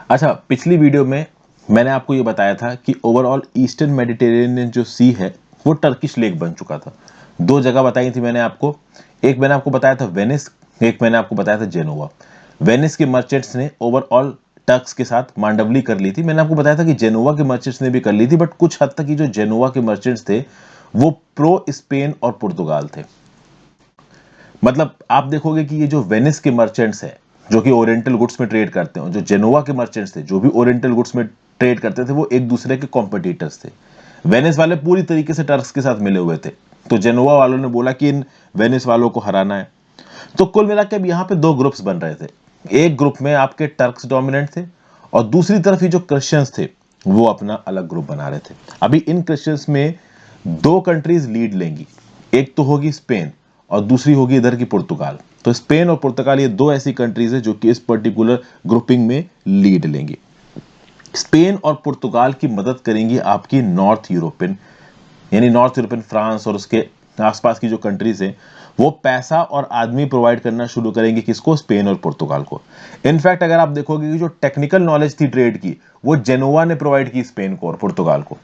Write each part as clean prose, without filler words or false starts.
अच्छा, पिछली वीडियो में मैंने आपको ये बताया था कि ओवरऑल ईस्टर्न मेडिटेरेनियन जो सी है वो टर्किश लेक बन चुका था। दो जगह बताई थी मैंने आपको, एक मैंने आपको बताया था वेनिस, एक मैंने आपको बताया था जेनोवा। वेनिस के मर्चेंट्स ने ओवरऑल टर्क्स के साथ मांडवली कर ली थी। मैंने आपको बताया था कि जेनोवा के मर्चेंट्स ने भी कर ली थी, बट कुछ हद तक ही जो जेनोवा के मर्चेंट्स थे वो प्रो स्पेन और पुर्तगाल थे। मतलब आप देखोगे कि ये जो वेनिस के मर्चेंट्स हैं जो कि ओरिएंटल गुड्स में ट्रेड करते हैं, जो जेनोवा के मर्चेंट्स थे जो भी ओरिएंटल गुड्स में ट्रेड करते थे, वो एक दूसरे के कॉम्पिटिटर्स थे। वेनिस वाले पूरी तरीके से टर्क्स के साथ मिले हुए थे, तो जेनोवा वालों ने बोला कि इन वेनिस वालों को हराना है। तो कुल मिलाकर अब यहाँ पे दो ग्रुप्स बन रहे थे। एक ग्रुप में आपके टर्क्स डोमिनेंट थे और दूसरी तरफ ये जो क्रिश्चियंस थे वो अपना अलग ग्रुप बना रहे थे। अभी इन क्रिश्चियंस में दो कंट्रीज लीड लेंगी, एक तो होगी स्पेन और दूसरी होगी इधर की पुर्तगाल। तो स्पेन और पुर्तगाल ये दो ऐसी कंट्रीज है जो कि इस पर्टिकुलर ग्रुपिंग में लीड लेंगी। स्पेन और पुर्तगाल की मदद करेंगी आपकी नॉर्थ यूरोपियन, यानी नॉर्थ यूरोपियन फ्रांस और उसके आसपास की जो कंट्रीज हैं वो पैसा और आदमी प्रोवाइड करना शुरू करेंगे किसको, स्पेन और पुर्तगाल को। इनफैक्ट अगर आप देखोगे कि जो टेक्निकल नॉलेज थी ट्रेड की वो जेनोवा ने प्रोवाइड की स्पेन को और पुर्तगाल को,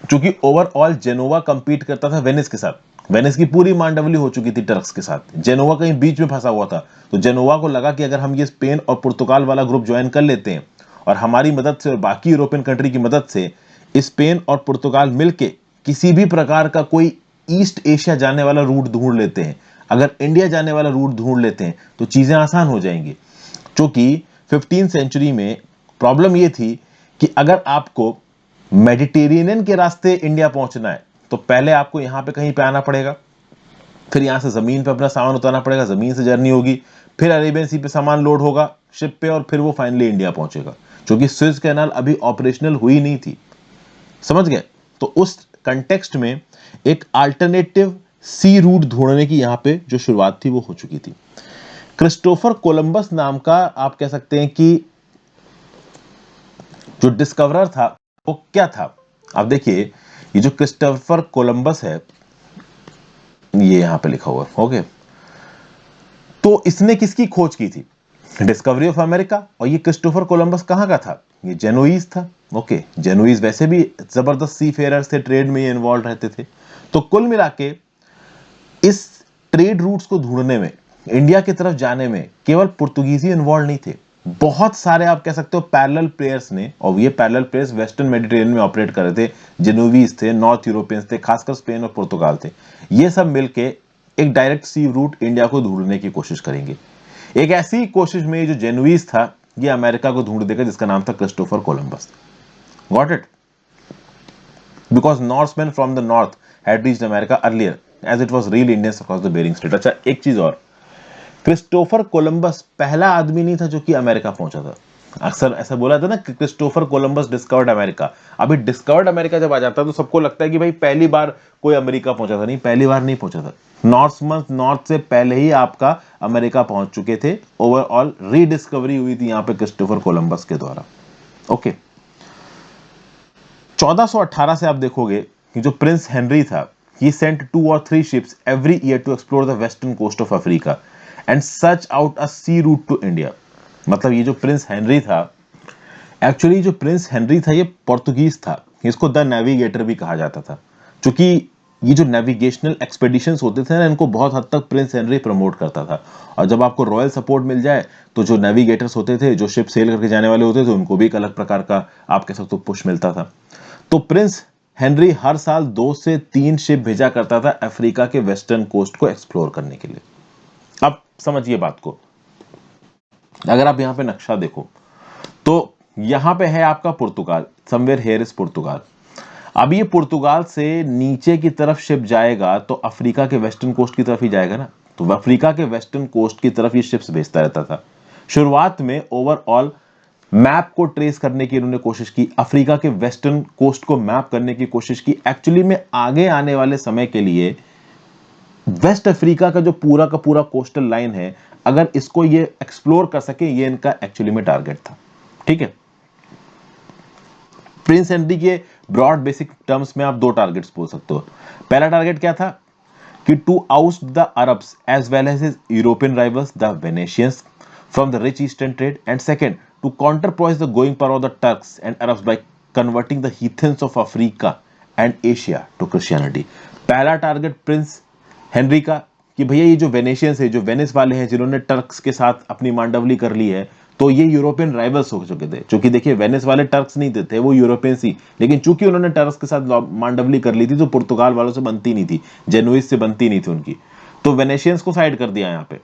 क्योंकि ओवरऑल जेनोवा कंपीट करता था वेनिस के साथ। वेनिस की पूरी मांडवली हो चुकी थी टर्क्स के साथ, जेनोवा कहीं बीच में फंसा हुआ था। तो जेनोवा को लगा कि अगर हम ये स्पेन और पुर्तगाल वाला ग्रुप ज्वाइन कर लेते हैं और हमारी मदद से और बाकी यूरोपियन कंट्री की मदद से स्पेन और पुर्तगाल मिलके किसी भी प्रकार का कोई ईस्ट एशिया जाने वाला रूट ढूंढ लेते हैं, अगर इंडिया जाने वाला रूट ढूंढ लेते हैं तो चीजें आसान हो जाएंगी। क्योंकि 15वीं सेंचुरी में प्रॉब्लम यह थी कि अगर आपको मेडिटेरेनियन के रास्ते इंडिया पहुंचना है तो पहले आपको यहां पे कहीं पे आना पड़ेगा, फिर यहां से जमीन पे अपना सामान उतारना पड़ेगा, जमीन से जर्नी होगी, फिर अरेबियन सी पे सामान लोड होगा शिप पे और फिर वो फाइनली इंडिया पहुंचेगा, क्योंकि स्विस कैनाल अभी ऑपरेशनल हुई नहीं थी। समझ गए? तो उस कंटेक्स्ट में एक अल्टरनेटिव सी रूट ढूंढने की यहां पे जो शुरुआत थी वो हो चुकी थी। क्रिस्टोफर कोलंबस नाम का आप कह सकते हैं कि जो डिस्कवरर था वो क्या था। अब देखिए, ये जो क्रिस्टोफर कोलंबस है ये यहां पे लिखा हुआ है, ओके। तो इसने किसकी खोज की थी? Discovery of America. और ये क्रिस्टोफर कोलंबस कहां का था? ये जेनोइज था, ओके। जेनोइज वैसे भी जबरदस्त सी फेयरर्स थे, ट्रेड में ये इन्वॉल्व रहते थे। तो कुल मिला के इस ट्रेड रूट्स को ढूंढने में, इंडिया की तरफ जाने में केवल पुर्तगीज ही इन्वॉल्व नहीं थे, बहुत सारे आप कह सकते हो पैरेलल प्लेयर्स ने, और ये पैरेलल प्लेयर्स वेस्टर्न मेडिटेरेनियन में ऑपरेट कर रहे थे। जेनोवीज थे, नॉर्थ यूरोपियंस थे, खासकर स्पेन और पुर्तगाल थे। ये सब मिलके एक डायरेक्ट सी रूट इंडिया को ढूंढने की कोशिश करेंगे। एक ऐसी कोशिश में जो जेनोवीज था ये अमेरिका को ढूंढ देगा, जिसका नाम था Christopher Columbus. Got it? Because northmen from the north had reached America earlier as it was real Indians across the Bering Strait. अच्छा, एक चीज और, क्रिस्टोफर कोलंबस पहला आदमी नहीं था जो कि अमेरिका पहुंचा था। अक्सर ऐसा बोला था ना कि क्रिस्टोफर कोलंबस डिस्कवर्ड अमेरिका। अभी डिस्कवर्ड अमेरिका जब आ जाता है तो सबको लगता है कि भाई पहली बार कोई अमेरिका पहुंचा था। नहीं, पहली बार नहीं पहुंचा था। नॉर्थ से पहले ही आपका अमेरिका पहुंच चुके थे। ओवरऑल रीडिस्कवरी हुई थी यहां पे क्रिस्टोफर कोलंबस के द्वारा, ओके। 1418 से आप देखोगे कि जो प्रिंस हेनरी था, he sent 2 or 3 ships every year to explore the western coast of Africa and search out a sea route to India। मतलब ये जो प्रिंस हेनरी था, एक्चुअली जो प्रिंस हेनरी था ये पोर्तुगीज था, इसको द नेविगेटर भी कहा जाता था। क्योंकि ये जो नेविगेशनल एक्सपेडिशंस होते थे ना, इनको बहुत हद तक प्रिंस हेनरी प्रमोट करता था। और जब आपको रॉयल सपोर्ट मिल जाए तो जो नेविगेटर्स होते थे, जो शिप सेल करके जाने वाले होते थे, उनको भी एक अलग प्रकार का आप कह सकते हो पुश मिलता था। तो प्रिंस हेनरी हर साल 2 से 3 शिप भेजा करता था अफ्रीका के वेस्टर्न कोस्ट को एक्सप्लोर करने के लिए। अब समझिए बात को, अगर आप यहां पे नक्शा देखो तो यहां पे है आपका पुर्तगाल, समवेयर हियर इज पुर्तगाल। अब ये पुर्तगाल से नीचे की तरफ शिप जाएगा तो अफ्रीका के वेस्टर्न कोस्ट की तरफ ही जाएगा ना, तो अफ्रीका के वेस्टर्न कोस्ट की तरफ ये शिप्स भेजता रहता था। शुरुआत में ओवरऑल मैप को ट्रेस करने की इन्होंने कोशिश की, अफ्रीका के वेस्टर्न कोस्ट को मैप करने की कोशिश की। एक्चुअली में आगे आने वाले समय के लिए वेस्ट अफ्रीका का जो पूरा का पूरा कोस्टल लाइन है, अगर इसको ये एक्सप्लोर कर सके, ये इनका एक्चुअली में टारगेट था। ठीक है, प्रिंस हेनरी के ब्रॉड बेसिक टर्म्स में आप दो टारगेट्स बोल सकते हो। पहला टारगेट क्या था कि to oust the Arabs as well as his European rivals the Venetians from the rich eastern trade, and second to counterpoise the going power of the Turks and Arabs by converting the heathens of Africa and Asia to Christianity. पहला target prince Henry का कि भैया ये जो वेनेशियंस है, जो Venice वाले हैं, जिन्होंने टर्क्स के साथ अपनी मांडवली कर ली है, तो ये यूरोपियन राइवल्स हो चुके थे। क्योंकि देखिए वेनिस वाले टर्क्स नहीं थे, वो यूरोपियंस ही, लेकिन चूंकि उन्होंने टर्क्स के साथ मांडवली कर ली थी तो पुर्तगाल वालों से बनती नहीं थी, जेनुइस से बनती नहीं थी उनकी, तो वेनेशियंस को साइड कर दिया यहाँ पे।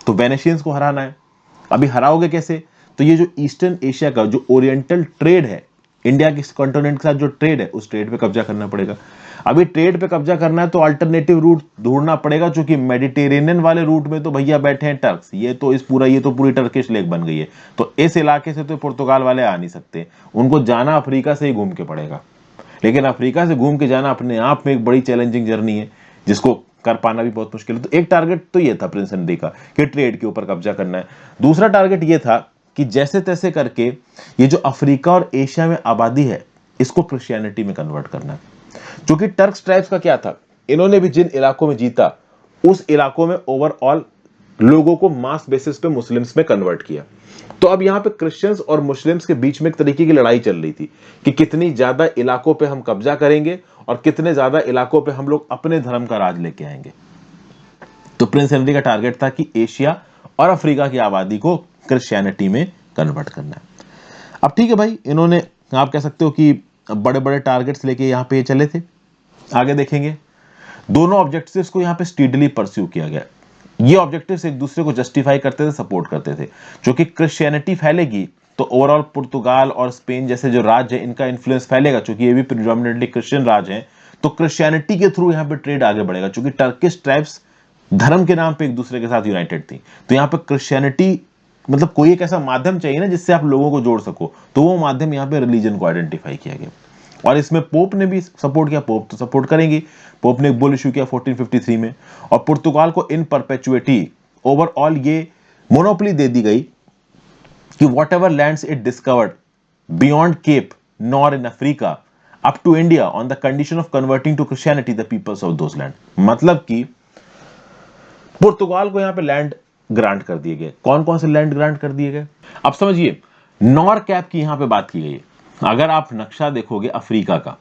तो वेनेशियंस को हराना है। अभी हराओगे कैसे? तो ये जो ईस्टर्न एशिया का जो ओरिएंटल ट्रेड है, इंडिया के कॉन्टिनेंट के साथ जो ट्रेड है, उस ट्रेड पे कब्जा करना पड़ेगा। अभी ट्रेड पे कब्जा करना है तो अल्टरनेटिव रूट ढूंढना पड़ेगा, क्योंकि मेडिटेरेनियन वाले रूट में तो भैया बैठे हैं टर्क्स, ये तो पूरी टर्किश लेक बन गई है, तो इस इलाके से तो पुर्तगाल वाले आ नहीं सकते, उनको जाना अफ्रीका से ही घूम के पड़ेगा। लेकिन अफ्रीका से घूम के जाना अपने आप में एक बड़ी चैलेंजिंग जर्नी है, जिसको कर पाना भी बहुत मुश्किल है। तो एक टारगेट तो ये था प्रिंस हेनरी का कि ट्रेड के ऊपर कब्जा करना है। दूसरा टारगेट ये था कि जैसे तैसे करके ये जो अफ्रीका और एशिया में आबादी है, इसको क्रिश्चियनिटी में कन्वर्ट करना है। क्योंकि टर्क्स ट्राइब्स का क्या था, इन्होंने भी जिन इलाकों में जीता, उस इलाकों में ओवरऑल लोगों को मास बेसिस पे मुस्लिम्स में कन्वर्ट किया। तो अब यहां पे क्रिश्चियंस और मुस्लिम्स के बीच में एक तरीके की लड़ाई चल रही थी कि कितनी ज्यादा इलाकों पे हम कब्जा करेंगे और कितने ज्यादा इलाकों पे हम लोग अपने धर्म का राज लेके आएंगे। तो प्रिंस हेनरी का टारगेट था कि एशिया और अफ्रीका की आबादी को क्रिश्चियनिटी में कन्वर्ट करना है। अब ठीक है भाई, इन्होंने, आप कह सकते हो कि बड़े बड़े टारगेट्स लेके यहां पे चले थे। आगे देखेंगे, दोनों ऑब्जेक्टिव्स को यहां पे स्टीडली परस्यू किया गया। ये ऑब्जेक्टिव्स एक दूसरे को जस्टिफाई करते थे, सपोर्ट करते थे। जो कि क्रिश्चियनिटी फैलेगी तो ओवरऑल पुर्तगाल और स्पेन जैसे जो राज्य है, इनका इन्फ्लुएंस फैलेगा, क्योंकि ये भी प्रिडोमिनेटली क्रिश्चियन राज्य हैं। तो क्रिश्चियनिटी के थ्रू यहां पे ट्रेड आगे बढ़ेगा, क्योंकि टर्किश ट्राइब्स धर्म के नाम पे एक दूसरे के साथ यूनाइटेड थी। तो यहाँ पे क्रिश्चियनिटी, मतलब कोई एक ऐसा माध्यम चाहिए ना जिससे आप लोगों को जोड़ सको, तो वो माध्यम यहाँ पे रिलीजन को आइडेंटिफाई किया गया। और इसमें पोप ने भी सपोर्ट किया, पोप तो सपोर्ट करेंगे। पोप ने एक बुल इशू किया 1453 में, और पुर्तगाल को इन परपेचुइटी ओवरऑल ये मोनोपोली दे दी गई कि whatever lands it discovered beyond Cape nor in Africa up to India on the condition of converting to Christianity the peoples of those land. मतलब कि पुर्तगाल को यहां पे लैंड ग्रांट कर दिए गए। कौन कौन से लैंड ग्रांट कर दिए गए, अब समझिए। नॉर कैप की यहां पे बात की गई है। अगर आप नक्शा देखोगे अफ्रीका का,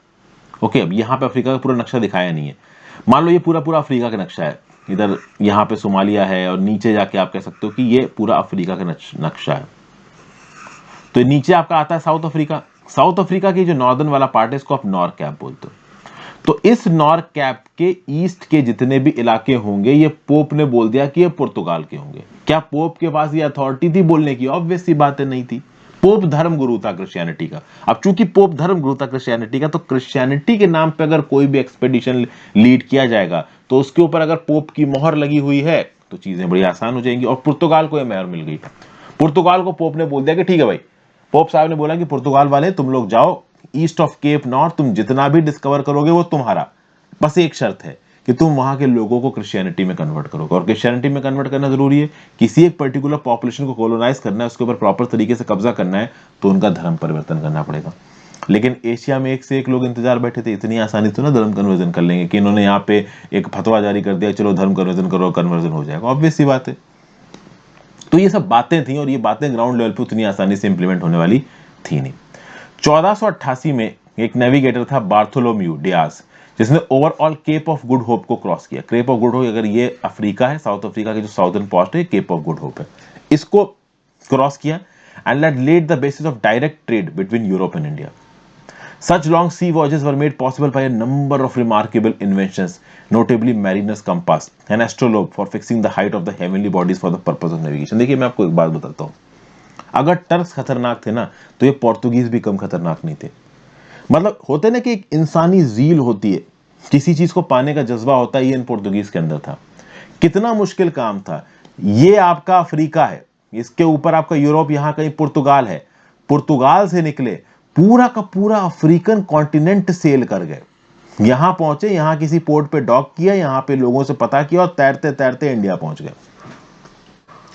ओके, अब यहां पे अफ्रीका का पूरा नक्शा दिखाया नहीं है, मान लो ये पूरा पूरा अफ्रीका का नक्शा है, इधर यहां पे सोमालिया है और नीचे जाके आप कह सकते हो कि ये पूरा अफ्रीका का नक्शा है। तो नीचे आपका आता है साउथ अफ्रीका। साउथ अफ्रीका की जो नॉर्दर्न वाला पार्ट है, इसको आप नॉर कैप बोलते हो। तो इस नॉर कैप के ईस्ट के जितने भी इलाके होंगे, ये पोप ने बोल दिया कि ये पुर्तगाल के होंगे। क्या पोप के पास ये अथॉरिटी थी बोलने की? ऑब्वियस सी बात है, नहीं थी। पोप धर्म गुरु था क्रिश्चियनिटी का। अब चूंकि पोप धर्म गुरु था क्रिश्चियनिटी का, तो क्रिश्चियनिटी के नाम पे अगर कोई भी एक्सपेडिशन लीड किया जाएगा, तो उसके ऊपर अगर पोप की मोहर लगी हुई है तो चीजें बड़ी आसान हो जाएंगी। और पुर्तगाल को यह मोहर मिल गई। पुर्तगाल को पोप ने बोल दिया कि ठीक है भाई, पोप साहब ने बोला कि पुर्तगाल वाले तुम लोग जाओ ईस्ट ऑफ केप नॉर्थ, तुम जितना भी डिस्कवर करोगे वो तुम्हारा, बस एक शर्त है कि तुम वहां के लोगों को क्रिश्चियनिटी में कन्वर्ट करोगे। और क्रिश्चियनिटी में कन्वर्ट करना जरूरी है, किसी एक पर्टिकुलर पॉपुलेशन को कॉलोनाइज करना है, उसके ऊपर प्रॉपर तरीके से कब्जा करना है, तो उनका धर्म परिवर्तन करना पड़ेगा। लेकिन एशिया में एक से एक लोग इंतजार बैठे थे, इतनी आसानी तो ना धर्म कन्वर्जन कर लेंगे कि इन्होंने यहाँ पे एक फतवा जारी कर दिया, चलो धर्म कन्वर्जन करो, कन्वर्जन हो जाएगा। ऑब्वियस सी बात है। तो ये सब बातें थी, और ये बातें ग्राउंड लेवल पे उतनी आसानी से इंप्लीमेंट होने वाली थी नहीं। 1488 में एक नेविगेटर था बार्थोलोम्यू डियाज, जिसने overall Cape of Good Hope को क्रॉस किया। केप ऑफ गुड होप, अगर ये अफ्रीका है, साउथ अफ्रीका की जो साउदर्न पोस्ट है, केप ऑफ गुड होप है, इसको क्रॉस किया and led the basis of direct trade between Europe and India. Such long sea voyages were made possible by a number of remarkable inventions, notably mariner's compass, an astrolabe for fixing the height of the heavenly bodies for the purpose of navigation। देखिए मैं आपको एक बात बताता हूँ, अगर Turks खतरनाक थे ना, तो ये पोर्तुगीज भी कम खतरनाक नहीं थे। मतलब होते ना कि एक इंसानी जील होती है, किसी चीज को पाने का जज्बा होता है, ये इन पोर्तुगीज के अंदर था। कितना मुश्किल काम था। ये आपका अफ्रीका है, इसके ऊपर आपका यूरोप, यहां कहीं पुर्तगाल है, पुर्तगाल से निकले पूरा का पूरा अफ्रीकन कॉन्टिनेंट सेल कर गए, यहां पहुंचे, यहां किसी पोर्ट पे डॉक किया, यहां पे लोगों से पता किया और तैरते तैरते इंडिया पहुंच गए।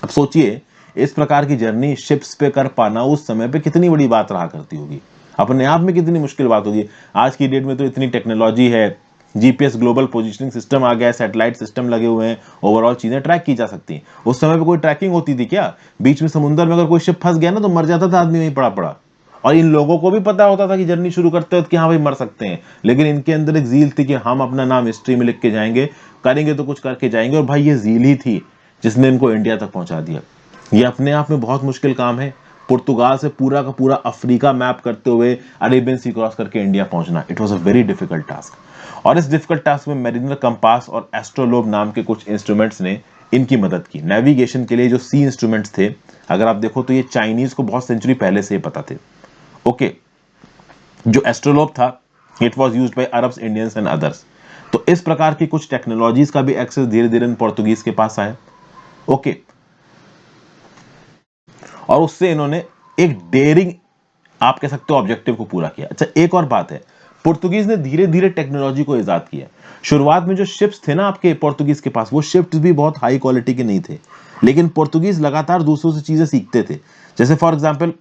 अब सोचिए, इस प्रकार की जर्नी शिप्स पे कर पाना उस समय पे कितनी बड़ी बात रहा करती होगी, अपने आप में कितनी मुश्किल बात होगी। आज की डेट में तो इतनी टेक्नोलॉजी है जीपीएस ग्लोबल पोजीशनिंग सिस्टम आ गया है, सैटेलाइट सिस्टम लगे हुए हैं, ओवरऑल चीजें ट्रैक की जा सकती हैं। उस समय पे कोई ट्रैकिंग होती थी क्या? बीच में समुद्र में अगर कोई शिप फंस गया ना तो मर जाता था आदमी वहीं पड़ा पड़ा। और इन लोगों को भी पता होता था कि जर्नी शुरू करते वक्त कि हाँ भाई मर सकते हैं, लेकिन इनके अंदर एक जील थी कि हम अपना नाम हिस्ट्री में लिख के जाएंगे, करेंगे तो कुछ करके जाएंगे। और भाई ये जील ही थी जिसने इनको इंडिया तक पहुंचा दिया। ये अपने आप में बहुत मुश्किल काम है, पुर्तगाल से पूरा का पूरा अफ्रीका मैप करते हुए अरेबियन सी क्रॉस करके इंडिया पहुंचना। It was a very difficult task. और इस डिफिकल्ट टास्क में मेरिनर कंपास और एस्ट्रोलोब नाम के कुछ इंस्ट्रूमेंट्स ने इनकी मदद की। नेविगेशन के लिए जो सी इंस्ट्रूमेंट्स थे, अगर आप देखो तो ये चाइनीज को बहुत सेंचुरी पहले से पता थे। ओके, जो एस्ट्रोलोब था it was used by Arabs, Indians and others. तो इस प्रकार की कुछ टेक्नोलॉजीज का भी एक्सेस धीरे धीरे पोर्तुगीज के पास आया। ओके, और उससे इन्होंने एक डेयरिंग, आप कह सकते हो, ऑब्जेक्टिव को पूरा किया। अच्छा, एक और बात है, पुर्तगीज ने धीरे धीरे टेक्नोलॉजी को इजाद किया। शुरुआत में जो शिप्स थे ना आपके पुर्तगीज के पास, वो शिप्स भी बहुत हाई क्वालिटी के नहीं थे, लेकिन पुर्तगीज लगातार दूसरों से चीजें सीखते थे। जैसे फॉर एग्जांपल,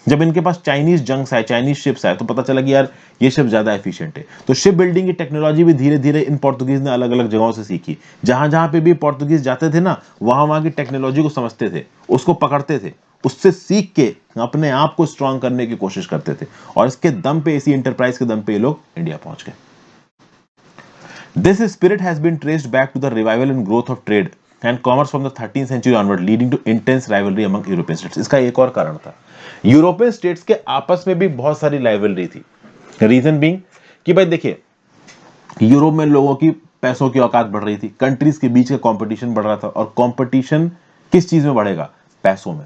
जब इनके पास चाइनीज जंक्स आए, चाइनीज शिप्स आए, तो पता चला कि यार ये शिप ज्यादा एफिशिएंट है। तो शिप बिल्डिंग की टेक्नोलॉजी भी धीरे धीरे इन पोर्तुगीज ने अलग अलग जगहों से सीखी। जहां जहां पे भी पोर्तुगीज जाते थे ना, वहां वहां की टेक्नोलॉजी को समझते थे, उसको पकड़ते थे, उससे सीख के अपने आप को स्ट्रांग करने की कोशिश करते थे। और इसके दम पे, इसी इंटरप्राइज के दम पे ये लोग इंडिया पहुंच गए। This spirit has been traced back to the revival and growth of trade and commerce from the 13th century onward, leading to intense rivalry among European states. इसका एक और कारण था, यूरोपियन स्टेट्स के आपस में भी बहुत सारी राइवलरी थी। रीजन बीइंग कि भाई देखिए, यूरोप में लोगों की पैसों की औकात बढ़ रही थी, कंट्रीज के बीच का कंपटीशन बढ़ रहा था। और कंपटीशन किस चीज में बढ़ेगा? पैसों में।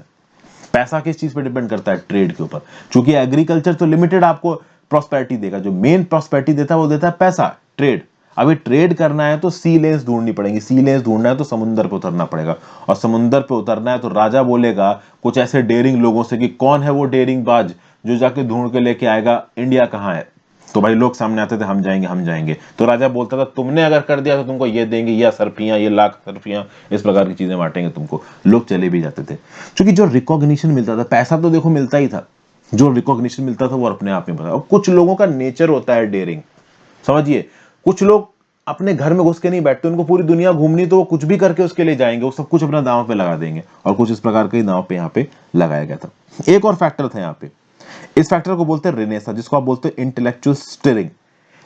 पैसा किस चीज पे डिपेंड करता है? ट्रेड के ऊपर। क्योंकि एग्रीकल्चर तो लिमिटेड आपको प्रॉस्पेरिटी देगा, जो मेन प्रॉस्पेरिटी देता है वो देता है पैसा, ट्रेड। अभी ट्रेड करना है तो सी लेन्स ढूंढनी पड़ेगी, सी लेन्स ढूंढना है तो समुद्र पे उतरना पड़ेगा, और समुद्र पे उतरना है तो राजा बोलेगा कुछ ऐसे डेयरिंग लोगों से कि कौन है वो डेयरिंग बाज जो जाके ढूंढ के लेके आएगा इंडिया कहाँ है। तो भाई लोग सामने आते थे, हम जाएंगे हम जाएंगे। तो राजा बोलता था तुमने अगर कर दिया तो तुमको ये देंगे, ये सरफियां, ये लाख सरफियां, इस प्रकार की चीजें बांटेंगे तुमको। लोग चले भी जाते थे, क्योंकि जो रिकॉग्निशन मिलता था, पैसा तो देखो मिलता ही था, जो रिकॉग्निशन मिलता था वो अपने आप में पता। और कुछ लोगों का नेचर होता है डेयरिंग, समझिए। कुछ लोग अपने घर में घुस के नहीं बैठते, उनको पूरी दुनिया घूमनी, तो वो कुछ भी करके उसके लिए जाएंगे, वो सब कुछ अपना दांव पे लगा देंगे। और कुछ इस प्रकार के दांव पे यहाँ पे लगाया गया था। एक और फैक्टर था यहाँ पे, इस फैक्टर को बोलते हैं रेनेसा, जिसको आप बोलते हैं इंटेलेक्चुअल स्टिरिंग।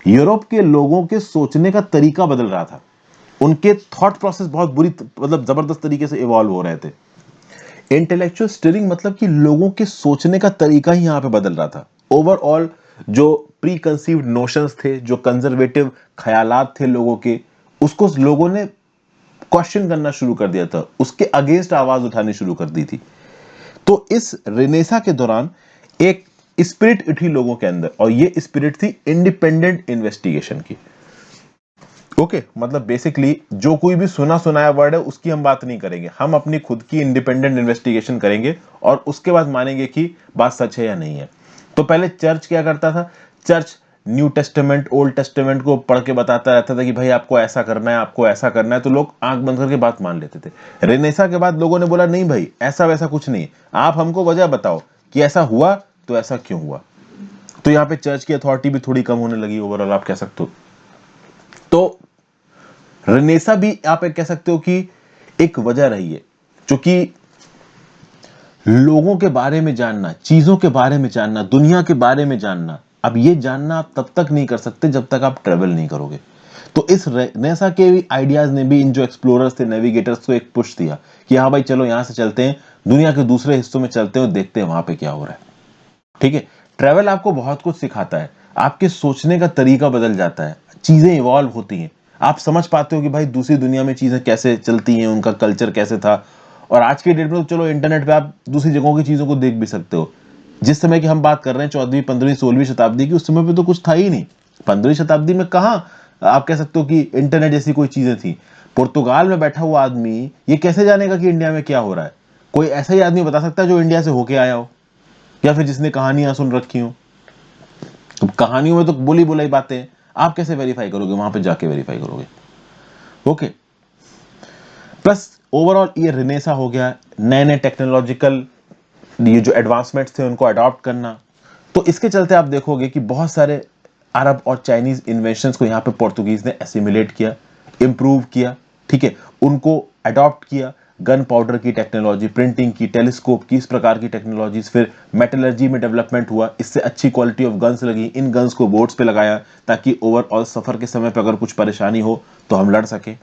यूरोप के लोगों के सोचने का तरीका बदल रहा था, उनके थॉट प्रोसेस बहुत बुरी, मतलब जबरदस्त तरीके से इवॉल्व हो रहे थे। इंटेलेक्चुअल स्टिरिंग मतलब कि लोगों के सोचने का तरीका ही यहां पे बदल रहा था। ओवरऑल जो प्री कंसीव्ड नोशंस थे, जो कंजर्वेटिव ख्यालात थे लोगों के, उसको लोगों ने क्वेश्चन करना शुरू कर दिया था, उसके अगेंस्ट आवाज उठानी शुरू कर दी थी। तो इस रेनेसा के दौरान एक स्पिरिट उठी लोगों के अंदर, और ये स्पिरिट थी इंडिपेंडेंट इन्वेस्टिगेशन की। ओके, मतलब बेसिकली जो कोई भी सुना सुनाया वर्ड है उसकी हम बात नहीं करेंगे, हम अपनी खुद की इंडिपेंडेंट इन्वेस्टिगेशन करेंगे और उसके बाद मानेंगे कि बात सच है या नहीं है। तो पहले चर्च क्या करता था? Church new testament, old testament को पढ़ के बताता रहता था कि भाई आपको ऐसा करना है, आपको ऐसा करना है, तो लोग आंख बंद करके बात मान लेते थे। रेनेसा के बाद लोगों ने बोला नहीं भाई, ऐसा वैसा कुछ नहीं, आप हमको वजह बताओ कि ऐसा हुआ तो ऐसा क्यों हुआ। तो यहाँ पे चर्च की अथॉरिटी भी थोड़ी कम होने लगी ओवरऑल, आप कह सकते हो। तो रेनेसा भी आप कह सकते हो कि एक वजह रही है, क्योंकि लोगों के बारे में जानना, चीजों के बारे में जानना, दुनिया के बारे में जानना, अब ये जानना आप तब तक नहीं कर सकते जब तक आप ट्रेवल नहीं करोगे। तो इस रेनेसा के भी आइडियाज ने भी इन जो एक्सप्लोरर्स थे, नेविगेटर्स को एक पुश दिया कि हाँ भाई चलो यहां से चलते हैं, दुनिया के दूसरे हिस्सों में चलते हैं और देखते हैं वहां पे क्या हो रहा है। ठीक है, ट्रेवल आपको बहुत कुछ सिखाता है, आपके सोचने का तरीका बदल जाता है, चीजें इवॉल्व होती हैं, आप समझ पाते हो कि भाई दूसरी दुनिया में चीजें कैसे चलती हैं, उनका कल्चर कैसे था। और आज के डेट में तो चलो इंटरनेट पे आप दूसरी जगहों की चीजों को देख भी सकते हो। जिस समय की हम बात कर रहे हैं 14वीं 15वीं 16वीं शताब्दी की, उस समय पे तो कुछ था ही नहीं। 15वीं शताब्दी में कहाँ आप कह सकते हो कि इंटरनेट जैसी कोई चीजें थी। पुर्तगाल में बैठा हुआ आदमी ये कैसे जानेगा कि इंडिया में क्या हो रहा है? कोई ऐसा ही आदमी बता सकता है जो इंडिया से होके आया हो, या फिर जिसने कहानियां सुन रखी हो। तो कहानियों में तो बोली बुलाई बातें, आप कैसे वेरीफाई करोगे? वहां पे जाके वेरीफाई करोगे। ओके, प्लस ओवरऑल ये रेनेसा हो गया, नए नए टेक्नोलॉजिकल ये जो एडवांसमेंट्स थे उनको अडॉप्ट करना। तो इसके चलते आप देखोगे कि बहुत सारे अरब और चाइनीज इन्वेंशंस को यहाँ पे पोर्तुगीज ने एसिमिलेट किया, इंप्रूव किया, ठीक है, उनको अडॉप्ट किया। गन पाउडर की टेक्नोलॉजी, प्रिंटिंग की, टेलीस्कोप की, इस प्रकार की टेक्नोलॉजीज, फिर मेटलर्जी में डेवलपमेंट हुआ, इससे अच्छी क्वालिटी ऑफ गन्स लगी, इन गन्स को बोट्स पे लगाया ताकि ओवरऑल सफर के समय पे अगर कुछ परेशानी हो तो हम लड़ सके।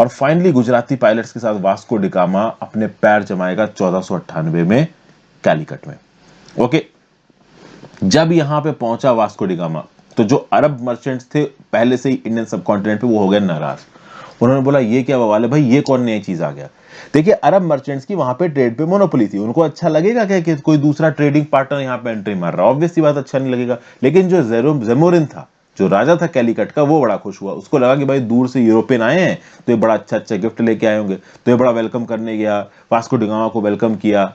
और फाइनली गुजराती पायलट्स के साथ वास्को डिगामा अपने पैर जमाएगा 1498 में कैलिकट में। ओके, जब यहां पे पहुंचा वास्को डिगामा तो जो अरब मर्चेंट्स थे पहले से ही इंडियन सब कॉन्टिनेंट पे, वो हो गए नाराज। उन्होंने बोला ये क्या बवाल है भाई, ये कौन नई चीज आ गया। देखिए अरब मर्चेंट्स की वहां पे ट्रेड पे मोनोपोली थी, उनको अच्छा लगेगा क्या कि कोई दूसरा ट्रेडिंग पार्टनर यहाँ पे एंट्री मार रहा है, ऑब्वियस सी बात अच्छा नहीं लगेगा। लेकिन जो जेमोरिन था, जो राजा था कैलिकट का, वो बड़ा खुश हुआ। उसको लगा कि भाई दूर से यूरोपियन आए हैं तो ये बड़ा अच्छा अच्छा गिफ्ट लेके आए होंगे, तो ये बड़ा वेलकम करने गया, वास्को डिगामा को वेलकम किया,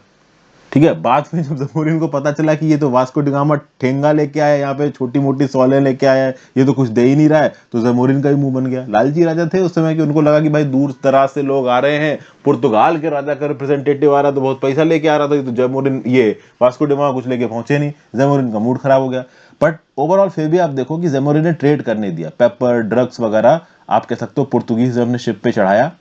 ठीक है। बाद में जब जमोरिन को पता चला कि ये तो वास्को डिगामा ठेंगा लेके आया, यहाँ पे छोटी मोटी सौलें लेके आया है, ये तो कुछ दे ही नहीं रहा है, तो जमोरिन का ही मुंह बन गया। लालची राजा थे उस समय कि उनको लगा कि भाई दूर दराज से लोग आ रहे हैं, पुर्तगाल के राजा का रिप्रेजेंटेटिव आ रहा, तो बहुत पैसा लेके आ रहा था, तो जमोरिन ये वास्को डिगामा कुछ लेके पहुंचे नहीं, जमोरिन का मूड खराब हो गया। बट ओवरऑल फिर भी आप देखो कि जमोरिन ने ट्रेड करने दिया, पेपर, ड्रग्स वगैरह आप कह सकते हो पुर्तगीज ने अपने शिप पे चढ़ाया।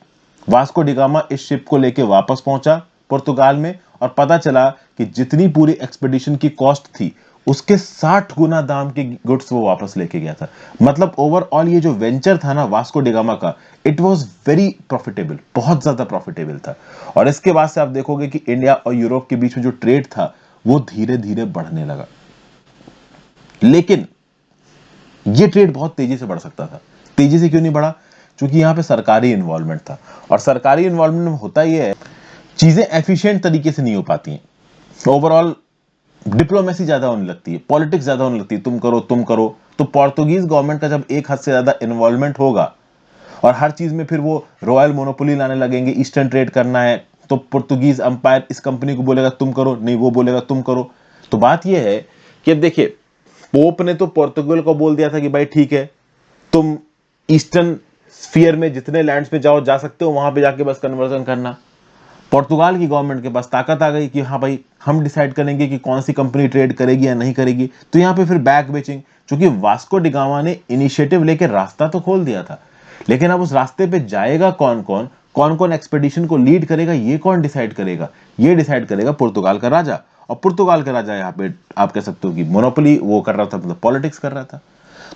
वास्को डिगामा इस शिप को लेके वापस पहुंचा पुर्तगाल में, और पता चला कि जितनी पूरी एक्सपेडिशन की कॉस्ट थी उसके 60 गुना दाम के गुड्स वो वापस लेके गया था। मतलब ओवरऑल ये जो वेंचर था ना वास्को डिगामा का, इट वाज वेरी प्रॉफिटेबल, बहुत ज्यादा प्रॉफिटेबल था। और इसके बाद से आप देखोगे कि इंडिया और यूरोप के बीच में जो ट्रेड था वो धीरे धीरे बढ़ने लगा। लेकिन ये ट्रेड बहुत तेजी से बढ़ सकता था। तेजी से क्यों नहीं बढ़ा? क्योंकि यहाँ पे सरकारी इन्वॉल्वमेंट था, और सरकारी इन्वॉल्वमेंट में होता यह है चीजें एफिशिएंट तरीके से नहीं हो पाती हैं। ओवरऑल डिप्लोमेसी ज्यादा होने लगती है, पॉलिटिक्स ज्यादा होने लगती है, तुम करो तुम करो। तो पोर्तुगीज गवर्नमेंट का जब एक हद से ज्यादा इन्वॉल्वमेंट होगा और हर चीज में फिर वो रॉयल मोनोपोली लाने लगेंगे, ईस्टर्न ट्रेड करना है तो पुर्तगीज अंपायर इस कंपनी को बोलेगा तुम करो, नहीं वो बोलेगा तुम करो। तो बात यह है कि अब देखिए, पोप ने तो पोर्तुगल को बोल दिया था कि भाई ठीक है, तुम ईस्टर्न स्फीयर में जितने लैंड्स पे जाओ जा सकते हो, वहां पे जाके बस कन्वर्जन करना। पुर्तगाल की गवर्नमेंट के पास ताकत आ गई कि हाँ भाई हम डिसाइड करेंगे कि कौन सी कंपनी ट्रेड करेगी या नहीं करेगी। तो यहाँ पे फिर बैक बेचिंग, क्योंकि वास्को डिगामा ने इनिशिएटिव लेके रास्ता तो खोल दिया था, लेकिन अब उस रास्ते पे जाएगा कौन कौन, कौन कौन एक्सपेडिशन को लीड करेगा, ये कौन डिसाइड करेगा? ये डिसाइड करेगा पुर्तगाल का राजा। और पुर्तगाल का राजा यहाँ पे आप कह सकते हो कि मोनोपोली वो कर रहा था, मतलब पॉलिटिक्स कर रहा था।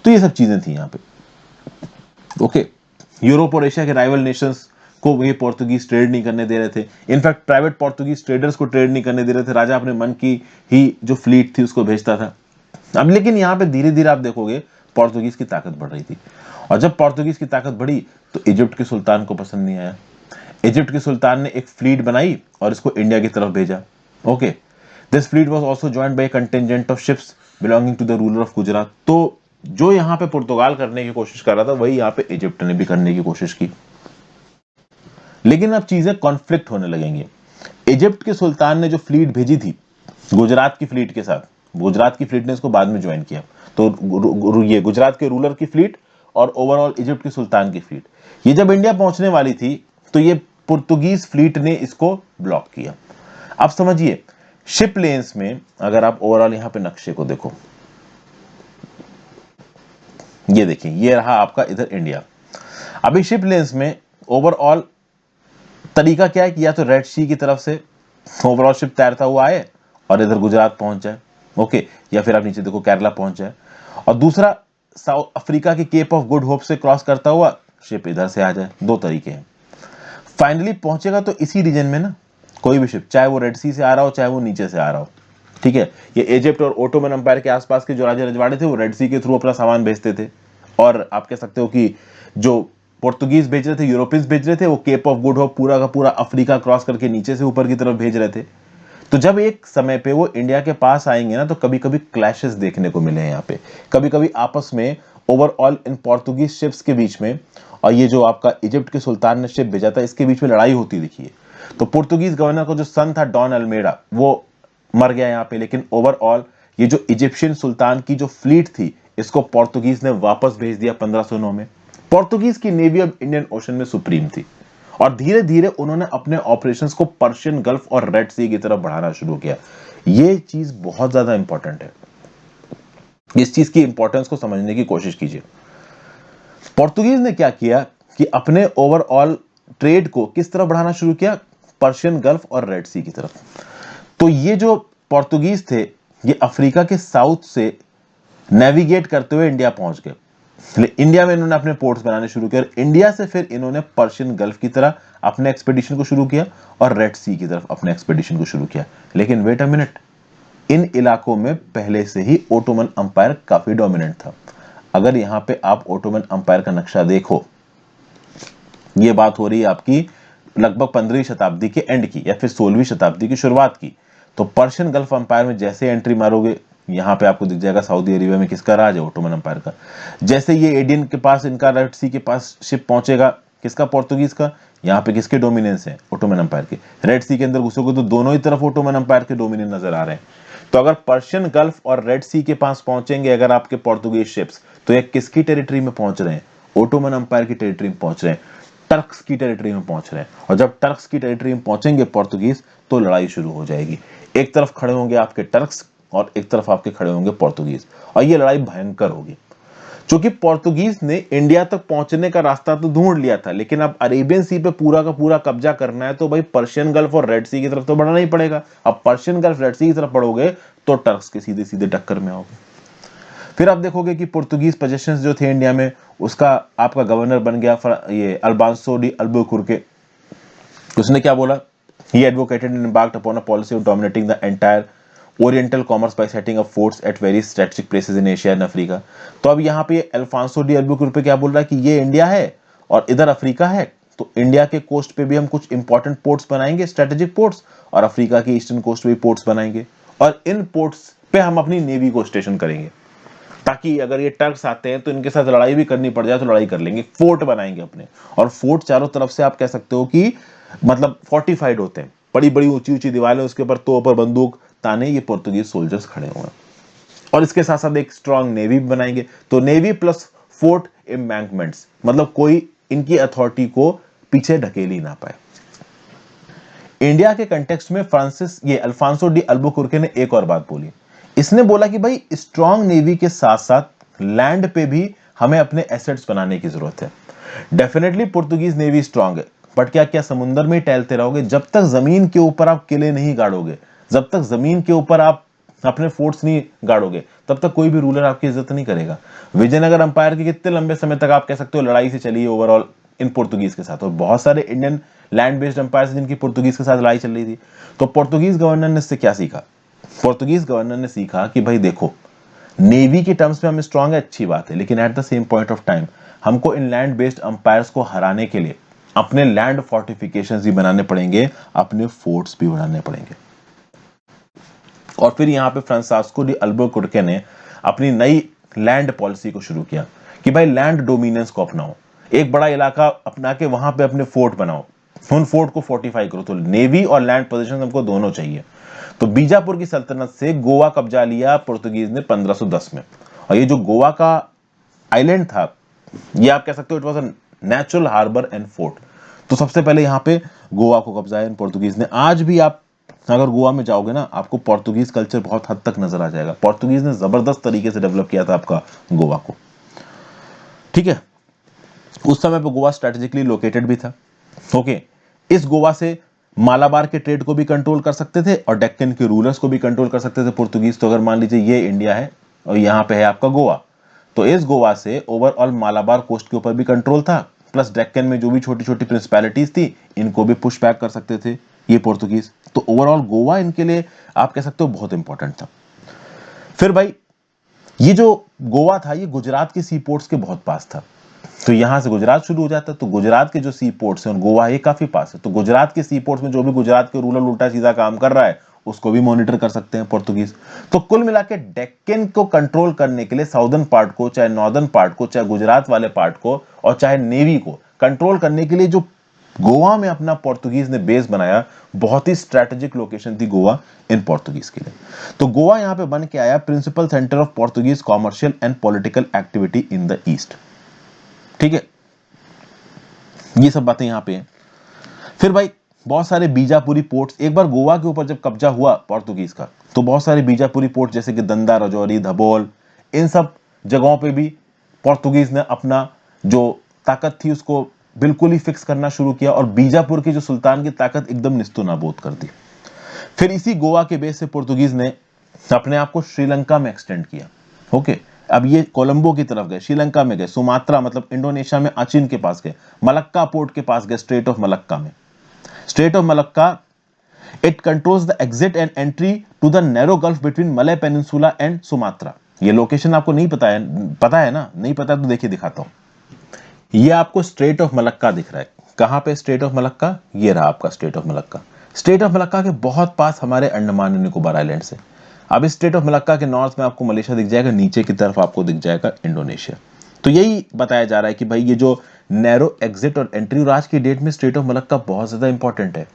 तो ये सब चीजें थी यहाँ पे। ओके, यूरोप और एशिया के राइवल नेशंस को ये पोर्तुगीज ट्रेड नहीं करने दे रहे थे। इनफैक्ट प्राइवेट पोर्तुगीज ट्रेडर्स को ट्रेड नहीं करने दे रहे थे। राजा अपने मन की ही जो फ्लीट थी उसको भेजता था। अब लेकिन यहाँ पे धीरे धीरे आप देखोगे पोर्तुगीज की ताकत बढ़ रही थी, और जब पोर्तुगीज की ताकत बढ़ी तो इजिप्ट के सुल्तान को पसंद नहीं आया। इजिप्ट के सुल्तान ने एक फ्लीट बनाई और इसको इंडिया की तरफ भेजा। Okay, this fleet was also joined by contingent of ships belonging to the ruler of Gujarat. तो जो यहाँ पे पुर्तगाल करने की कोशिश कर रहा था वही यहाँ पे इजिप्ट ने भी करने की कोशिश की। लेकिन अब चीजें कॉन्फ्लिक्ट होने लगेंगी। इजिप्ट के सुल्तान ने जो फ्लीट भेजी थी गुजरात की फ्लीट के साथ, गुजरात की फ्लीट ने इसको बाद में ज्वाइन किया, तो ये गुजरात के रूलर की फ्लीट और ओवरऑल इजिप्ट के सुल्तान की फ्लीट, ये जब इंडिया पहुंचने वाली थी तो ये पुर्तगीज फ्लीट ने इसको ब्लॉक किया। अब समझिए, शिप लेन्स में अगर आप ओवरऑल यहां पे नक्शे को देखो, ये देखिए, ये रहा आपका इधर इंडिया। अभी शिप लेन्स में ओवरऑल तरीका क्या है कि या तो रेड सी की तरफ से ओवरऑल शिप तैरता हुआ आए और इधर गुजरात पहुंच जाए, ओके, या फिर आप नीचे देखो केरला पहुंच जाए, और दूसरा साउथ अफ्रीका के केप ऑफ गुड होप से क्रॉस करता हुआ शिप इधर से आ जाए। दो तरीके हैं। फाइनली पहुंचेगा तो इसी रीजन में ना, कोई भी शिप, चाहे वो रेड सी से आ रहा हो चाहे वो नीचे से आ रहा हो, ठीक है। ये इजिप्ट और ओटोमन अंपायर के आसपास के जो राजा रजवाड़े थे वो रेड सी के थ्रू अपना सामान भेजते थे, और आप कह सकते हो कि जो पुर्तगीज भेज रहे थे, यूरोपियंस भेज रहे थे, वो केप ऑफ गुड होप पूरा का पूरा अफ्रीका क्रॉस करके नीचे से ऊपर की तरफ भेज रहे थे। तो जब एक समय पे वो इंडिया के पास आएंगे ना, तो कभी कभी क्लैशेस देखने को मिले हैं यहाँ पे, कभी कभी आपस में ओवरऑल इन पोर्तुगीज शिप्स के बीच में और ये जो आपका इजिप्ट के सुल्तान ने शिप भेजा था इसके बीच में लड़ाई होती दिखी है। तो पुर्तगीज गवर्नर का जो सन था डॉन अल्मेडा, वो मर गया यहाँ पे, लेकिन ओवरऑल ये जो इजिप्शियन सुल्तान की जो फ्लीट थी इसको पोर्तुगीज ने वापस भेज दिया 1509 में। पोर्तुगीज की नेवी अब इंडियन ओशन में सुप्रीम थी, और धीरे धीरे उन्होंने अपने ऑपरेशंस को पर्शियन गल्फ और रेड सी की तरफ बढ़ाना शुरू किया। ये चीज बहुत ज्यादा इंपॉर्टेंट है। इस चीज की इंपॉर्टेंस को समझने की कोशिश कीजिए। पोर्तुगीज ने क्या किया कि अपने ओवरऑल ट्रेड को किस तरफ बढ़ाना शुरू किया, पर्शियन गल्फ और रेड सी की तरफ। तो ये जो पोर्तुगीज थे ये अफ्रीका के साउथ से नेविगेट करते हुए इंडिया पहुंच गए। इंडिया में इन्होंने अपने पोर्ट्स बनाने शुरू किए और इंडिया से फिर इन्होंने पर्शियन गल्फ की तरह अपने एक्सपेडिशन को शुरू किया और रेड सी की तरफ अपने एक्सपेडिशन को शुरू किया। लेकिन वेट अ मिनट, इन इलाकों में पहले से ही ओटोमन अंपायर काफी डोमिनेंट था। अगर यहां पे आप ओटोमन अंपायर का नक्शा देखो, ये बात हो रही है आपकी लगभग 15वीं शताब्दी के एंड की या फिर 16वीं शताब्दी की शुरुआत की। तो पर्शियन गल्फ अंपायर में जैसे एंट्री मारोगे, यहां पे आपको दिख जाएगा सऊदी अरेबिया में किसका राज है, ओटोमन अंपायर का। जैसे ये एडियन के पास, इनका रेड सी के पास शिप पहुंचेगा, किसका, पोर्तुगीज का। यहाँ पे किसके डोमिनेंस है, ओटोमन अंपायर के। रेड सी के अंदर घुसोगे तो दोनों ही तरफ ओटोमन अंपायर के डोमिनेंस नजर आ रहे हैं। तो अगर पर्शियन गल्फ और रेड सी के पास पहुंचेंगे अगर आपके पोर्तुगीज शिप्स, तो ये किसकी टेरिटरी में पहुंच रहे हैं, ओटोमन अंपायर की टेरिटरी में पहुंच रहे हैं, टर्क्स की टेरिटरी में पहुंच रहे हैं। और जब टर्क्स की टेरिटरी में पहुंचेंगे पोर्तुगीज, तो लड़ाई शुरू हो जाएगी। एक तरफ खड़े होंगे आपके टर्क्स और एक तरफ आपके खड़े होंगे पोर्तुगीज, और ये लड़ाई भयंकर होगी। क्योंकि पोर्तुगीज ने इंडिया तक पहुंचने का रास्ता तो ढूंढ लिया था, लेकिन अब अरेबियन सी पे पूरा का पूरा कब्जा करना है, तो भाई पर्शियन गल्फ और रेड सी की तरफ तो बढ़ना ही पड़ेगा। अब पर्शियन गल्फ रेड सी की तरफ बढ़ोगे तो टर्क्स के सीधे सीधे टक्कर में आओगे। फिर आप देखोगे कि पोर्तुगीज पोजेशंस जो थे इंडिया में, उसका आपका गवर्नर बन गया ये अल्बांसो डी अल्बुकुर्के। उसने क्या बोला, he advocated and embarked upon a policy of dominating the entire Oriental commerce by setting up forts at various strategic places in Asia and Africa। तो अब यहाँ पे अल्फांसो डी अल्बुकुर्के क्या बोल रहा है कि ये इंडिया है और इधर अफ्रीका है, तो इंडिया के कोस्ट पे भी हम कुछ इंपॉर्टेंट पोर्ट्स बनाएंगे, स्ट्रेटेजिक पोर्ट्स, और अफ्रीका के ईस्टर्न कोस्ट पे भी पोर्ट्स बनाएंगे, और इन पोर्ट्स पे हम अपनी नेवी को स्टेशन करेंगे, ताकि अगर ये टर्क्स आते हैं तो इनके साथ लड़ाई भी करनी पड़ जाए तो लड़ाई कर लेंगे। फोर्ट बनाएंगे अपने, और फोर्ट चारों तरफ से आप कह सकते हो कि मतलब फोर्टिफाइड होते हैं, बड़ी बड़ी ऊंची ऊंची दीवारें, उसके ऊपर तोप और बंदूक ताने ये पोर्तुगीज सोल्जर्स खड़े हुए हैं। और इसके साथ साथ एक स्ट्रांग नेवी भी बनाएंगे। तो नेवी प्लस फोर्ट एम्बैंकमेंट्स, मतलब कोई इनकी अथॉरिटी को पीछे ढकेल ही ना पाए। इंडिया के कंटेक्स्ट में फ्रांसिस ये अल्फांसो डी अल्बुकुर्के ने एक और बात बोली। इसने बोला कि भाई स्ट्रांग नेवी के साथ साथ लैंड पे भी हमें अपने एसेट्स बनाने की जरूरत है। डेफिनेटली पोर्तुगीज नेवी स्ट्रांग है, बट क्या क्या समुद्र में ही टहलते रहोगे? जब तक जमीन के ऊपर आप किले नहीं गाड़ोगे, जब तक जमीन के ऊपर आप अपने फोर्ट्स नहीं गाड़ोगे, तब तक कोई भी रूलर आपकी इज्जत नहीं करेगा। विजयनगर अंपायर के कितने लंबे समय तक आप कह सकते हो लड़ाई से चली ओवरऑल इन पोर्तुगीज के साथ, और बहुत सारे इंडियन लैंड बेस्ड अंपायर जिनकी पोर्तुगीज के साथ लड़ाई चल रही थी। तो पोर्तुगीज गवर्नर ने इससे क्या सीखा? पोर्तुगीज गवर्नर ने सीखा कि भाई देखो, नेवी के टर्म्स में हम स्ट्रांग है, अच्छी बात है, लेकिन at the same point of time हमको इन लैंड बेस्ड अंपायर्स को हराने के लिए अपने लैंड फोर्टिफिकेशंस भी बनाने पड़ेंगे, अपने फोर्ट्स भी बनाने पड़ेंगे। और फिर यहां पे फ्रांसिस्को डी अल्बुकुर्के ने अपनी नई लैंड पॉलिसी को शुरू किया कि भाई लैंड डोमिनेंस को अपनाओ, एक बड़ा इलाका अपना के वहां पे अपने फोर्ट बनाओ, उन फोर्ट को फोर्टिफाई करो। तो नेवी और लैंड पोजीशन हमको दोनों चाहिए। तो बीजापुर की सल्तनत से गोवा कब्जा लिया पोर्तुगीज ने 1510 में, और ये जो गोवा का आइलैंड था, ये आप कह सकते हो it was a natural harbour and fort. तो सबसे पहले यहाँ पे गोवा को कब्जा है पोर्तुगीज ने। आज भी आप अगर गोवा में जाओगे ना, आपको पोर्तुगीज कल्चर बहुत हद तक नजर आ जाएगा। पोर्तुगीज ने जबरदस्त तरीके से डेवलप किया था आपका गोवा को, ठीक है। उस समय पे गोवा स्ट्रेटेजिकली लोकेटेड भी था। ओके, इस गोवा से मालाबार के ट्रेड को भी कंट्रोल कर सकते थे और डेक्कन के रूलर्स को भी कंट्रोल कर सकते थे पोर्तुगीज। तो अगर मान लीजिए ये इंडिया है और यहाँ पे है आपका गोवा, तो इस गोवा से ओवरऑल मालाबार कोस्ट के ऊपर भी कंट्रोल था, प्लस डेक्कन में जो भी छोटी छोटी प्रिंसिपैलिटीज थी इनको भी पुश बैक कर सकते थे ये पोर्तुगीज। तो ओवरऑल गोवा इनके लिए आप कह सकते हो बहुत इंपॉर्टेंट था। फिर भाई ये जो गोवा था ये गुजरात के सी पोर्ट्स के बहुत पास था। तो यहां से गुजरात शुरू हो जाता है, तो गुजरात के जो सी पोर्ट्स हैं और गोवा ये काफी पास है। तो गुजरात के सी पोर्ट्स में जो भी गुजरात के रूलर उल्टा सीधा काम कर रहा है उसको भी मॉनिटर कर सकते हैं पोर्तुगीज। तो कुल मिला के डेक्कन को कंट्रोल करने के लिए साउदर्न पार्ट को, चाहे नॉर्दर्न पार्ट को, चाहे गुजरात वाले पार्ट को, और चाहे नेवी को कंट्रोल करने के लिए जो गोवा में अपना पोर्तुगीज ने बेस बनाया, बहुत ही स्ट्रेटेजिक लोकेशन थी गोवा इन पोर्तुगीज के लिए। तो गोवा यहां पे बन के आया principal centre of Portuguese commercial and political activity in the East, ठीक है। ये सब बातें यहां पे हैं। फिर भाई बहुत सारे बीजापुरी पोर्ट्स, एक बार गोवा के ऊपर जब कब्जा हुआ पोर्तुगीज का, तो बहुत सारे बीजापुरी पोर्ट जैसे कि दंदा, रजौरी, धबोल, इन सब जगहों पे भी पोर्तुगीज ने अपना जो ताकत थी उसको बिल्कुल ही फिक्स करना शुरू किया और बीजापुर के जो सुल्तान की ताकत एकदम निस्तो नाबूद कर दी। फिर इसी गोवा के बेस से पोर्तुगीज ने अपने आप को श्रीलंका में एक्सटेंड किया। ओके, अब ये कोलंबो की तरफ गए, श्रीलंका में गए, सुमात्रा मतलब इंडोनेशिया में अचिन के पास गए, मलक्का पोर्ट के पास गए, स्ट्रेट ऑफ मलक्का में। Strait of Malacca it controls the exit and entry to the narrow gulf between Malay peninsula and Sumatra. ये लोकेशन आपको नहीं पता है ना? नहीं पता तो देखिए दिखाता हूं। ये आपको स्ट्रेट ऑफ मलक्का दिख रहा है। कहां पे स्ट्रेट ऑफ मलक्का? ये रहा आपका straight of Malacca. Straight of Malacca के बहुत पास हमारे अंडमान एंड निकोबार आइलैंड से। अब इस स्ट्रेट ऑफ मलक्का के नॉर्थ में आपको मलेशिया दिख जाएगा, नीचे की तरफ आपको दिख जाएगा इंडोनेशिया। तो यही बताया जा रहा है कि भाई ये जो नैरो एग्जिट और एंट्री, और आज की डेट में स्ट्रेट ऑफ मलक्का बहुत ज्यादा इंपॉर्टेंट है।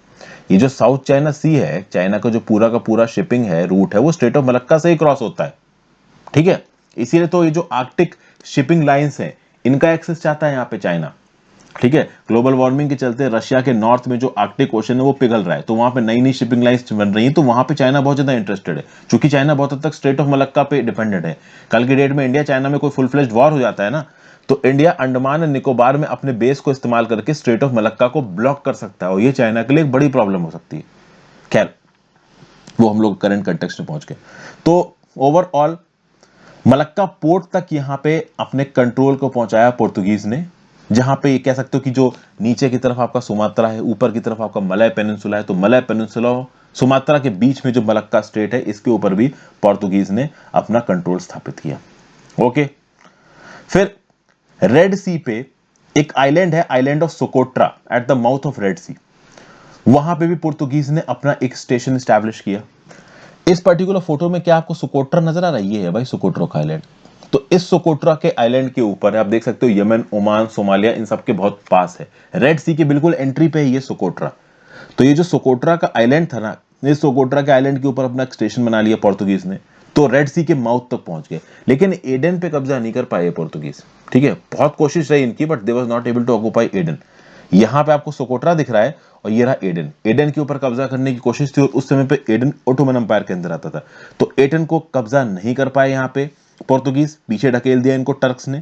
ये जो साउथ चाइना सी है, चाइना का जो पूरा का पूरा शिपिंग है, रूट है, वो स्ट्रेट ऑफ मलक्का से ही क्रॉस होता है। ठीक है, इसीलिए तो ये जो आर्कटिक शिपिंग लाइंस है, इनका एक्सेस चाहता है यहाँ पे चाइना। ठीक है, ग्लोबल वार्मिंग के चलते रशिया के नॉर्थ में जो आर्कटिक ओशन है वो पिघल रहा है, तो वहां पे नई नई शिपिंग लाइंस बन रही है, तो वहां पे चाइना बहुत ज्यादा इंटरेस्टेड है। क्योंकि चाइना बहुत हद तक स्ट्रेट ऑफ मलक्का पे डिपेंडेंट है। कल की डेट में इंडिया चाइना में कोई फुल फ्लेज्ड वॉर हो जाता है ना, तो इंडिया अंडमान एंड निकोबार में अपने बेस को इस्तेमाल करके स्ट्रेट ऑफ मलक्का को ब्लॉक कर सकता है, और ये चाइना के लिए एक बड़ी प्रॉब्लम हो सकती है। खैर, वो हम लोग करंट कंटेक्स्ट में पहुंच गए। तो ओवरऑल मलक्का पोर्ट तक यहां पे अपने कंट्रोल को पहुंचाया पोर्तुगीज ने, जहां पे ये कह सकते हो कि जो नीचे की तरफ आपका सुमात्रा है, ऊपर की तरफ आपका मलय पेनिनसुला है, तो मलय पेनिनसुला सुमात्रा के बीच में जो मलक्का स्टेट है, इसके ऊपर भी पोर्तुगीज ने अपना कंट्रोल स्थापित किया। ओके, फिर रेड सी पे एक आइलैंड है, island of Socotra at the mouth of Red Sea. वहां पे भी पोर्तुगीज ने अपना एक स्टेशन स्टैब्लिश किया। इस पर्टिकुलर फोटो में क्या आपको सोकोट्रा नजर आ रहा है? ये है भाई सोकोट्रा का आइलैंड। तो इस सोकोट्रा के आइलैंड के ऊपर आप देख सकते हो यमन, ओमान, सोमालिया, इन सब के बहुत पास है। रेड सी के बिल्कुल एंट्री पे है ये सोकोट्रा। तो ये जो सोकोट्रा का आइलैंड था ना, इस सोकोट्रा के आइलैंड के ऊपर अपना स्टेशन बना लिया पोर्तुगीज ने, तो रेड सी के माउथ तक पहुंच गए। लेकिन एडन पे कब्जा नहीं कर पाए पोर्तुगीज। ठीक है, बहुत कोशिश रही इनकी, but they was not able to occupy Aden. यहां पे आपको सोकोट्रा दिख रहा है और ये रहा एडन। एडन के ऊपर कब्जा करने की कोशिश थी, और उस समय पे एडन ओटोमन एम्पायर के अंदर आता था। तो एडन को कब्जा नहीं कर पाए यहाँ पे पोर्तुगीज, पीछे ढकेल दिया इनको टर्क्स ने।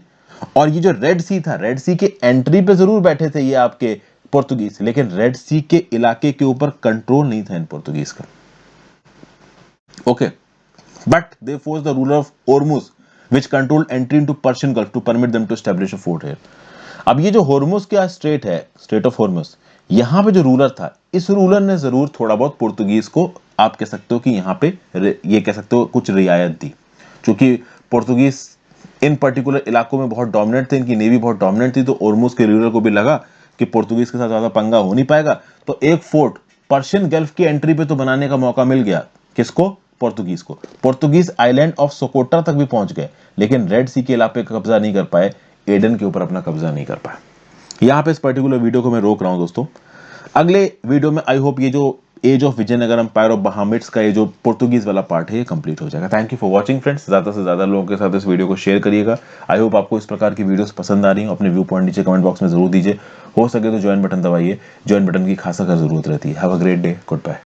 और ये जो रेड सी था, रेड सी के एंट्री पे जरूर बैठे थे ये आपके पोर्तुगीज, लेकिन रेड सी के इलाके के ऊपर कंट्रोल नहीं था इन पोर्तुगीज का। Okay, but they force the ruler of Ormuz which controlled entry into Persian Gulf to permit them to establish a fort here. अब ये जो होर्मुज का स्ट्रेट है, स्ट्रेट ऑफ होर्मुज, यहां पे जो रूलर था, इस रूलर ने जरूर थोड़ा बहुत पोर्तुगीज को, आप कह सकते हो कि यहां पे ये कह सकते हो कुछ रियायत दी। क्योंकि पोर्तुगीज इन पर्टिकुलर इलाकों में बहुत डोमिनेंट थे, इनकी नेवी बहुत डोमिनेंट थी, तो ओरमुज के रूलर को भी लगा कि पोर्तुगीज के साथ ज्यादा पंगा हो नहीं पाएगा, तो एक फोर्ट पर्शियन गल्फ की एंट्री पे तो बनाने का मौका मिल गया। किसको? पोर्तुगीज को। पोर्तुगीज आइलैंड ऑफ सोकोट्रा तक भी पहुंच गए, लेकिन रेड सी के इलाके का कब्जा नहीं कर पाए, एडन के ऊपर अपना कब्जा नहीं कर पाया। यहां पे इस पर्टिकुलर वीडियो को मैं रोक रहा हूं दोस्तों। अगले वीडियो में आई होप ये जो age of Vijayanagar empire of Bahmanids का ये जो पोर्तुगीज वाला पार्ट है ये कंप्लीट हो जाएगा। Thank you for watching friends. ज्यादा से ज्यादा लोगों के साथ इस वीडियो को शेयर करिएगा। आई होप आपको इस प्रकार की वीडियोस पसंद आ रही हो। अपने व्यू पॉइंट नीचे कमेंट बॉक्स में जरूर दीजिए। हो सके तो ज्वाइन बटन दबाइए, ज्वाइन बटन की खासा कर जरूरत रहती है। Have a great day, good bye.